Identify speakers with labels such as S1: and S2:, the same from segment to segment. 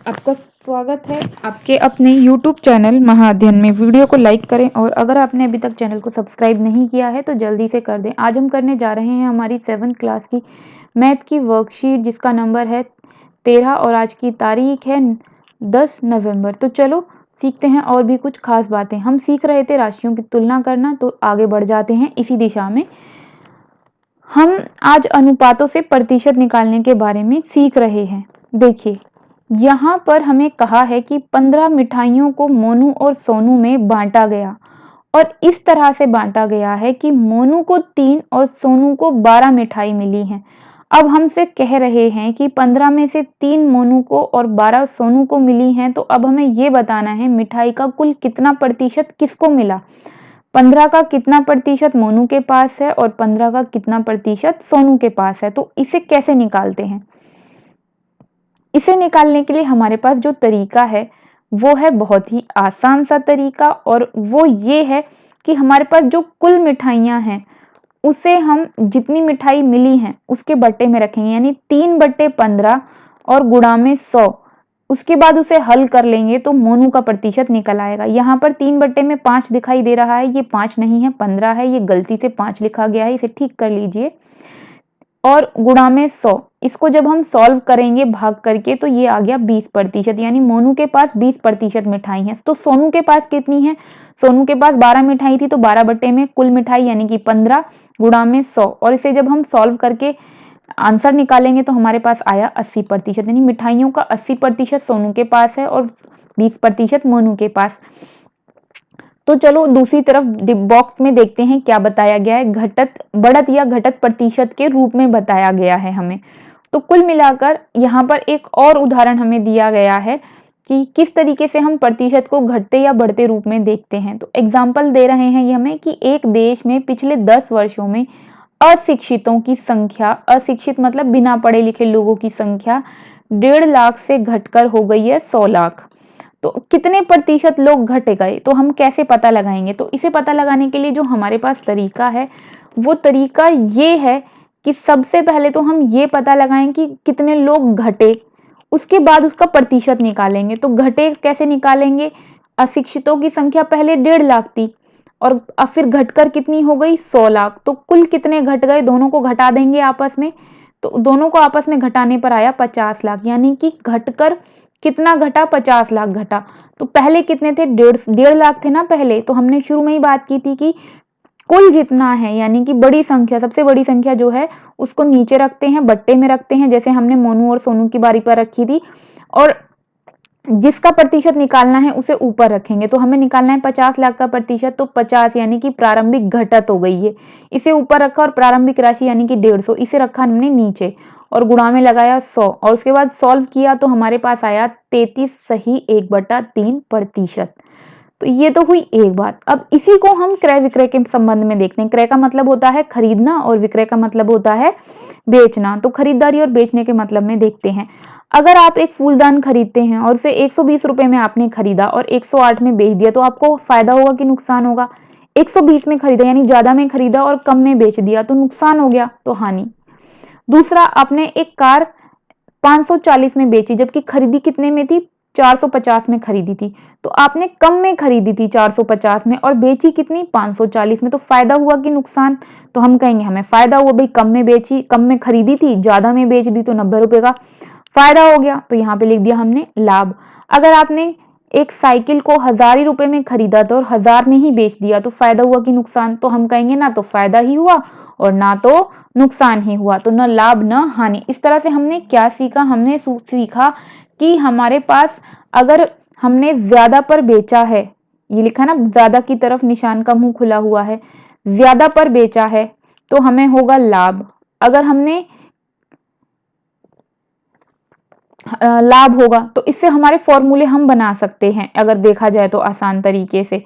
S1: आपका स्वागत है आपके अपने YouTube चैनल महाअध्ययन में। वीडियो को लाइक करें और अगर आपने अभी तक चैनल को सब्सक्राइब नहीं किया है तो जल्दी से कर दें। आज हम करने जा रहे हैं हमारी 7th क्लास की मैथ की वर्कशीट जिसका नंबर है 13 और आज की तारीख है 10 नवंबर। तो चलो सीखते हैं और भी कुछ खास बातें। हम सीख रहे थे राशियों की तुलना करना, तो आगे बढ़ जाते हैं इसी दिशा में। हम आज अनुपातों से प्रतिशत निकालने के बारे में सीख रहे हैं। देखिए यहाँ पर हमें कहा है कि 15 मिठाइयों को मोनू और सोनू में बांटा गया और इस तरह से बांटा गया है कि मोनू को 3 और सोनू को 12 मिठाई मिली हैं। अब हमसे कह रहे हैं कि 15 में से 3 मोनू को और 12 सोनू को मिली हैं, तो अब हमें ये बताना है मिठाई का कुल कितना प्रतिशत किसको मिला। 15 का कितना प्रतिशत मोनू के पास है और 15 का कितना प्रतिशत सोनू के पास है। तो इसे कैसे निकालते हैं? इसे निकालने के लिए हमारे पास जो तरीका है वो है बहुत ही आसान सा तरीका, और वो ये है कि हमारे पास जो कुल मिठाइयाँ हैं उसे हम जितनी मिठाई मिली हैं उसके बट्टे में रखेंगे, यानी 3/15 और गुणा में 100। उसके बाद उसे हल कर लेंगे तो मोनू का प्रतिशत निकल आएगा। यहाँ पर 3/5 दिखाई दे रहा है, ये 5 नहीं है 15 है, ये गलती से 5 लिखा गया है, इसे ठीक कर लीजिए। और गुणा में 100, इसको जब हम सॉल्व करेंगे भाग करके तो ये आ गया 20%, यानी मोनू के पास 20% मिठाई है। तो सोनू के पास कितनी है? सोनू के पास 12 मिठाई थी, तो 12 बट्टे में कुल मिठाई यानी कि 15 गुणा में 100, और इसे जब हम सॉल्व करके आंसर निकालेंगे तो हमारे पास आया 80%, यानी मिठाइयों का 80% सोनू के पास है और 20% मोनू के पास। तो चलो दूसरी तरफ बॉक्स में देखते हैं क्या बताया गया है। बढ़त या घटत प्रतिशत के रूप में बताया गया है हमें। तो कुल मिलाकर यहाँ पर एक और उदाहरण हमें दिया गया है कि किस तरीके से हम प्रतिशत को घटते या बढ़ते रूप में देखते हैं। तो एग्जाम्पल दे रहे हैं ये हमें कि एक देश में पिछले 10 वर्षों में अशिक्षितों की संख्या, अशिक्षित मतलब बिना पढ़े लिखे लोगों की संख्या 1.5 लाख से घटकर हो गई है 100 लाख। तो कितने प्रतिशत लोग घट गए, तो हम कैसे पता लगाएंगे? तो इसे पता लगाने के लिए जो हमारे पास तरीका है वो तरीका ये है कि सबसे पहले तो हम ये पता लगाएं कि कितने लोग घटे, उसके बाद उसका प्रतिशत निकालेंगे। तो घटे कैसे निकालेंगे? अशिक्षितों की संख्या पहले 1.5 लाख थी और अब फिर घटकर कितनी हो गई? 100 लाख। तो कुल कितने घट गए, दोनों को घटा देंगे आपस में, तो दोनों को आपस में घटाने पर आया 50 लाख, यानी कि घटकर कितना घटा? 50 लाख घटा। तो पहले कितने थे? 1.5 लाख थे ना पहले। तो हमने शुरू में ही बात की थी कि कुल जितना है, यानी कि बड़ी संख्या, सबसे बड़ी संख्या जो है उसको नीचे रखते हैं, बट्टे में रखते हैं, जैसे हमने मोनू और सोनू की बारी पर रखी थी, और जिसका प्रतिशत निकालना है उसे ऊपर रखेंगे। तो हमें निकालना है 50 लाख का प्रतिशत, तो 50 यानी कि प्रारंभिक घटत हो गई है, इसे ऊपर रखा, और प्रारंभिक राशि यानी कि 150 इसे रखा हमने नीचे, और गुणा में लगाया 100, और उसके बाद सॉल्व किया तो हमारे पास आया 33 सही 1/3%। तो ये तो हुई एक बात। अब इसी को हम क्रय विक्रय के संबंध में देखते हैं। क्रय का मतलब होता है खरीदना और विक्रय का मतलब होता है बेचना। तो खरीदारी और बेचने के मतलब में देखते हैं। अगर आप एक फूलदान खरीदते हैं और उसे 120 रुपए में आपने खरीदा और 108 में बेच दिया, तो आपको फायदा होगा कि नुकसान होगा? 120 में खरीदा यानी ज्यादा में खरीदा और कम में बेच दिया, तो नुकसान हो गया, तो हानि। दूसरा, आपने एक कार 540 में बेची जबकि खरीदी कितने में थी? 450 में खरीदी थी। तो आपने कम में खरीदी थी 450 में और बेची कितनी? 540 में। तो फायदा हुआ कि नुकसान? तो हम कहेंगे हमें फायदा हुआ भाई, कम में बेची, कम में खरीदी थी, ज्यादा में बेच दी तो 90 रुपए का फायदा हो गया। तो यहाँ पे लिख दिया हमने लाभ। अगर आपने एक साइकिल को 1000 रुपए में खरीदा था और 1000 में ही बेच दिया, तो फायदा हुआ कि नुकसान? तो हम कहेंगे ना तो फायदा ही हुआ और ना तो नुकसान ही हुआ, तो न लाभ न हानि। इस तरह से हमने क्या सीखा? हमने सीखा कि हमारे पास अगर हमने ज्यादा पर बेचा है, ये लिखा ना ज्यादा की तरफ निशान का मुंह खुला हुआ है, ज्यादा पर बेचा है तो हमें होगा लाभ। अगर हमने लाभ होगा, तो इससे हमारे फॉर्मूले हम बना सकते हैं अगर देखा जाए तो आसान तरीके से।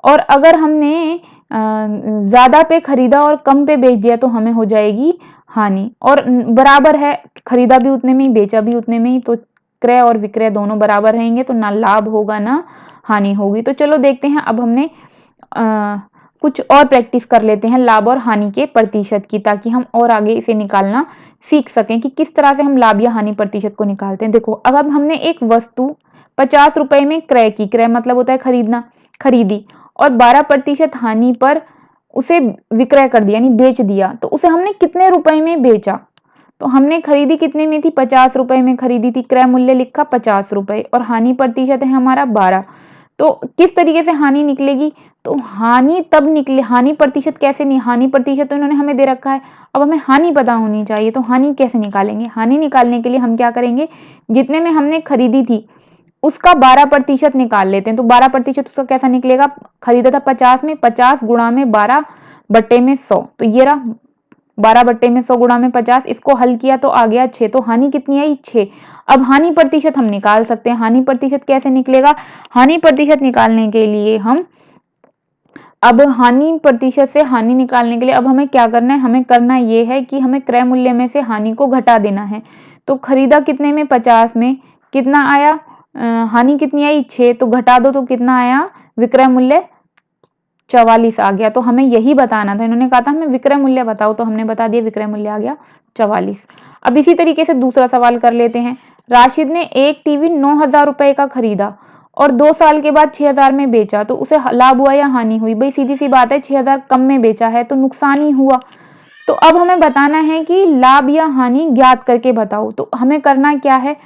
S1: और अगर हमने ज्यादा पे खरीदा और कम पे बेच दिया तो हमें हो जाएगी हानि। और बराबर है, खरीदा भी उतने में ही बेचा भी उतने में ही, तो क्रय और विक्रय दोनों बराबर रहेंगे, तो ना लाभ होगा ना हानि होगी। तो चलो देखते हैं, अब हमने कुछ और प्रैक्टिस कर लेते हैं लाभ और हानि के प्रतिशत की, ताकि हम और आगे इसे निकालना सीख सकें कि किस तरह से हम लाभ या हानि प्रतिशत को निकालते हैं। देखो, अब हमने एक वस्तु 50 रुपए में क्रय की, क्रय मतलब होता है खरीदना, खरीदी, और 12% हानि पर उसे विक्रय कर दिया, यानी बेच दिया, तो उसे हमने कितने रुपए में बेचा? तो हमने खरीदी कितने में थी? 50 रुपए में खरीदी थी, क्रय मूल्य लिखा 50 रुपए, और हानि प्रतिशत है हमारा 12। तो किस तरीके से हानि निकलेगी? तो हानि तब निकले, हानि प्रतिशत कैसे नहीं, हानि प्रतिशत तो इन्होंने हमें दे रखा है, अब हमें हानि पता होनी चाहिए, तो हानि कैसे निकालेंगे? हानि निकालने के लिए हम क्या करेंगे, जितने में हमने खरीदी थी उसका 12% निकाल लेते हैं। तो 12% उसका कैसा निकलेगा? खरीदा था 50 में, 50 गुणा में 12 बट्टे में 100, तो ये रहा 12 बट्टे में 100 गुणा में 50, इसको हल किया तो आ गया 6। तो हानि कितनी आई? 6। अब हानि प्रतिशत हम निकाल सकते हैं। हानि प्रतिशत कैसे निकलेगा? हानि प्रतिशत निकालने के लिए हम, अब हानि प्रतिशत से हानि निकालने के लिए अब हमें क्या करना है? हमें करना ये है कि हमें क्रय मूल्य में से हानि को घटा देना है। तो खरीदा कितने में? 50 में, कितना आया? हानि कितनी आई? 6, तो घटा दो तो कितना आया? विक्रय मूल्य 44 आ गया। तो हमें यही बताना था, इन्होंने कहा था हमें विक्रय मूल्य बताओ, तो हमने बता दिया, विक्रय मूल्य आ गया 44। अब इसी तरीके से दूसरा सवाल कर लेते हैं। राशिद ने एक टीवी 9,000 रुपए का खरीदा और 2 साल के बाद 6,000 में बेचा, तो उसे लाभ हुआ या हानि हुई? भाई सीधी सी बात है, 6,000 कम में बेचा है तो नुकसान ही हुआ। तो अब हमें बताना है कि लाभ या हानि ज्ञात करके बताओ। तो हमें करना क्या है,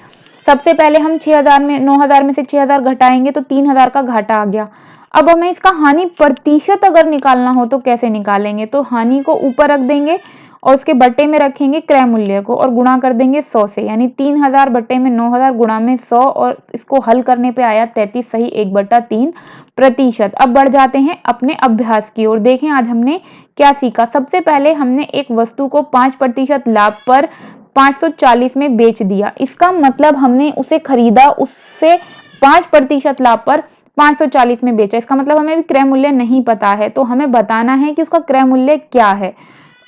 S1: सबसे पहले हम 6,000 में 9,000 में से 6,000 घटाएंगे तो 3,000 का घाटा आ गया। अब हमें इसका हानि प्रतिशत अगर निकालना हो तो कैसे निकालेंगे? तो हानि को ऊपर रख देंगे और उसके बट्टे में रखेंगे क्रय मूल्य को और गुणा कर देंगे 100 से, यानी 3,000 बट्टे में 9,000 गुणा में 100, और इसको हल करने पे आया 33 सही 1/3%। अब बढ़ जाते हैं अपने अभ्यास की ओर। देखें आज हमने क्या सीखा। सबसे पहले हमने एक वस्तु को 5% लाभ पर 540 में बेच दिया। इसका मतलब हमने उसे खरीदा, उससे 5% लाभ पर 540 में बेचा। इसका मतलब हमें भी क्रय मूल्य नहीं पता है, तो हमें बताना है कि उसका क्रय मूल्य क्या है।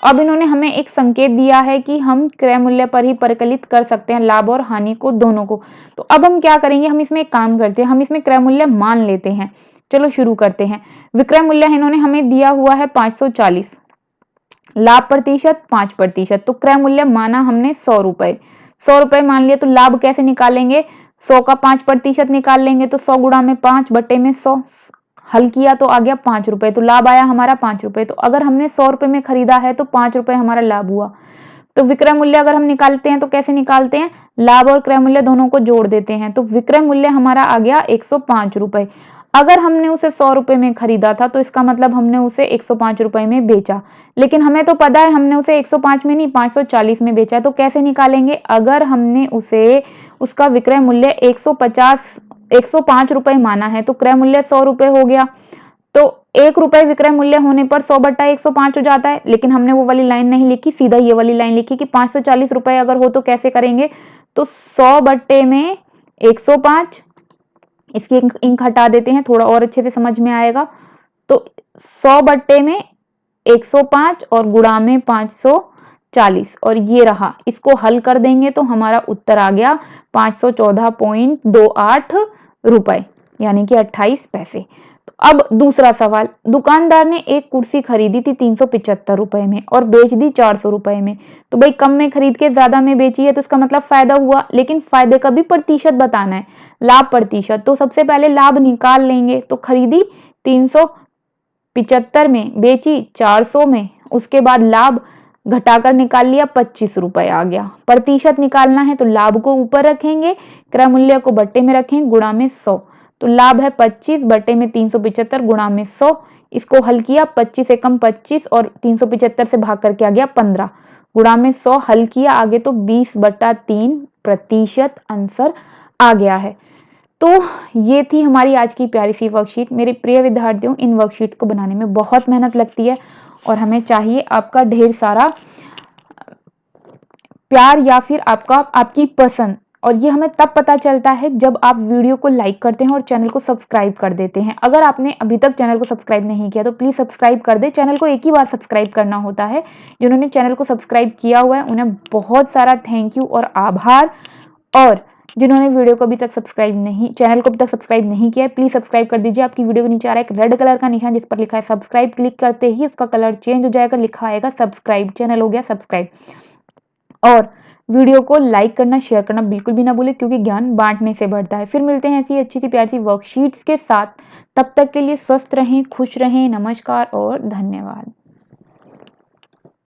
S1: अब इन्होंने हमें एक संकेत दिया है कि हम क्रय मूल्य पर ही परिकलित कर सकते हैं लाभ और हानि को, दोनों को। तो अब हम क्या करेंगे, हम इसमें एक काम करते हैं, हम इसमें क्रय मूल्य मान लेते हैं। चलो शुरू करते हैं। विक्रय मूल्य इन्होंने हमें दिया हुआ है 540, लाभ प्रतिशत 5%, तो क्रय मूल्य माना हमने 100 रुपए, 100 रुपए मान लिया। तो लाभ कैसे निकालेंगे? 100 का 5% निकाल लेंगे, तो 100 गुणा में 5 बट्टे में 100, हल किया तो आ गया 5 रुपए, तो लाभ आया हमारा 5 रुपए। तो अगर हमने 100 रुपए में खरीदा है तो 5 रुपए हमारा लाभ हुआ। तो विक्रय मूल्य अगर हम निकालते हैं तो कैसे निकालते हैं? लाभ और क्रय मूल्य दोनों को जोड़ देते हैं, तो विक्रय मूल्य हमारा आ गया 105 रुपए। अगर हमने उसे 100 रुपए में खरीदा था तो इसका मतलब हमने उसे 105 रुपए में बेचा, लेकिन हमें तो पता है हमने उसे 105 में नहीं 540 में बेचा है। तो कैसे निकालेंगे? अगर हमने उसे, उसका विक्रय मूल्य 105 रुपए माना है तो क्रय मूल्य 100 रुपए हो गया, तो 1 रुपए विक्रय मूल्य होने पर 100/105 हो जाता है। लेकिन हमने वो वाली लाइन नहीं लिखी, सीधा ये वाली लाइन लिखी कि 540 रुपए अगर हो तो कैसे करेंगे? तो 100 बट्टे में 105, इसकी इंक हटा देते हैं, थोड़ा और अच्छे से समझ में आएगा। तो 100 बट्टे में 105 और गुणा में 540, और ये रहा, इसको हल कर देंगे तो हमारा उत्तर आ गया 514.28 रुपए, यानी कि 28 पैसे। तो अब दूसरा सवाल, दुकानदार ने एक कुर्सी खरीदी थी 375 रुपए में और बेच दी 400 रुपए में। तो भाई कम में खरीद के ज्यादा में बेची है तो इसका मतलब फायदा हुआ, लेकिन फायदे का भी प्रतिशत बताना है, लाभ प्रतिशत। तो सबसे पहले लाभ निकाल लेंगे, तो खरीदी 375 में, बेची 400 में, उसके बाद लाभ घटाकर निकाल लिया 25 रुपए आ गया। प्रतिशत निकालना है तो लाभ को ऊपर रखेंगे, क्रय मूल्य को बट्टे में रखें, गुणा में 100। तो लाभ है 25 बट्टे में 375 गुणा में 100, इसको हल किया, 25 एकम 25 और 375 से भाग करके आ गया 15, गुणा में 100 हल किया, आगे तो 20/3% आंसर आ गया है। तो ये थी हमारी आज की प्यारी सी वर्कशीट। मेरे प्रिय विद्यार्थियों, इन वर्कशीट्स को बनाने में बहुत मेहनत लगती है और हमें चाहिए आपका ढेर सारा प्यार या फिर आपकी पसंद। और ये हमें तब पता चलता है जब आप वीडियो को लाइक करते हैं और चैनल को सब्सक्राइब कर देते हैं। अगर आपने अभी तक चैनल को सब्सक्राइब नहीं किया तो प्लीज़ सब्सक्राइब कर दे। चैनल को एक ही बार सब्सक्राइब करना होता है। जिन्होंने चैनल को सब्सक्राइब किया हुआ है उन्हें बहुत सारा थैंक यू और आभार, और जिन्होंने वीडियो को अभी तक चैनल को अभी तक सब्सक्राइब नहीं किया है, प्लीज सब्सक्राइब कर दीजिए। आपकी वीडियो के नीचे आ रहा है एक रेड कलर का निशान जिस पर लिखा है सब्सक्राइब, क्लिक करते ही उसका कलर चेंज हो जाएगा, लिखा आएगा सब्सक्राइब, चैनल हो गया सब्सक्राइब। और वीडियो को लाइक करना, शेयर करना बिल्कुल भी ना भूलें, क्योंकि ज्ञान बांटने से बढ़ता है। फिर मिलते हैं ऐसी अच्छी सी प्यारी सी वर्कशीट्स के साथ। तब तक के लिए स्वस्थ रहें, खुश रहें। नमस्कार और धन्यवाद।